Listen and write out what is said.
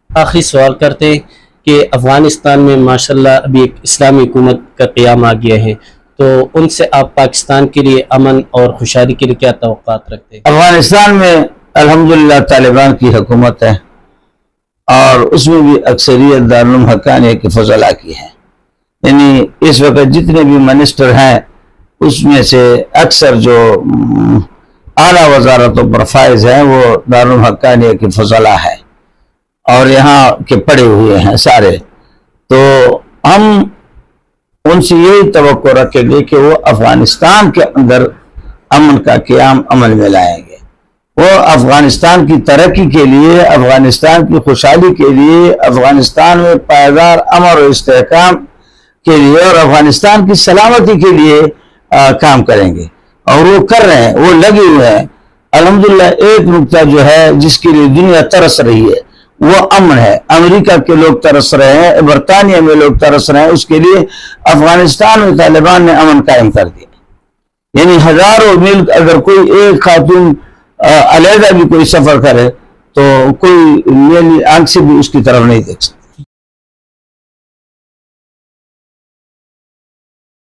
آخری سوال کرتے ہیں کہ افغانستان میں ماشاءاللہ ابھی ایک اسلامی حکومت کا قیام آ گیا ہے، تو ان سے آپ پاکستان کے لیے امن اور خوشحالی کے لیے کیا توقعات رکھتے ہیں؟ افغانستان میں الحمدللہ طالبان کی حکومت ہے، اور اس میں بھی اکثریت دارالعلوم حقانیہ کے فضلاء کی ہے. یعنی اس وقت جتنے بھی منسٹر ہیں اس میں سے اکثر جو اعلیٰ وزارتوں پر فائز ہیں وہ دارالعلوم حقانیہ کے فضلاء ہیں اور یہاں کے پڑھے ہوئے ہیں سارے. تو ہم ان سے یہی توقع رکھیں گے کہ وہ افغانستان کے اندر امن کا قیام عمل میں لائیں گے. وہ افغانستان کی ترقی کے لیے، افغانستان کی خوشحالی کے لیے، افغانستان میں پائیدار امن و استحکام کے لیے اور افغانستان کی سلامتی کے لیے کام کریں گے، اور وہ کر رہے ہیں، وہ لگے ہوئے ہیں. الحمدللہ ایک نقطہ جو ہے جس کے لیے دنیا ترس رہی ہے وہ امن ہے. امریکہ کے لوگ ترس رہے ہیں، برطانیہ میں لوگ ترس رہے ہیں، اس کے لیے افغانستان میں طالبان نے امن قائم کر دیا. یعنی ہزاروں میل اگر کوئی ایک خاتون علیحدہ بھی کوئی سفر کرے تو کوئی میری آنکھ سے بھی اس کی طرف نہیں دیکھ سکتا.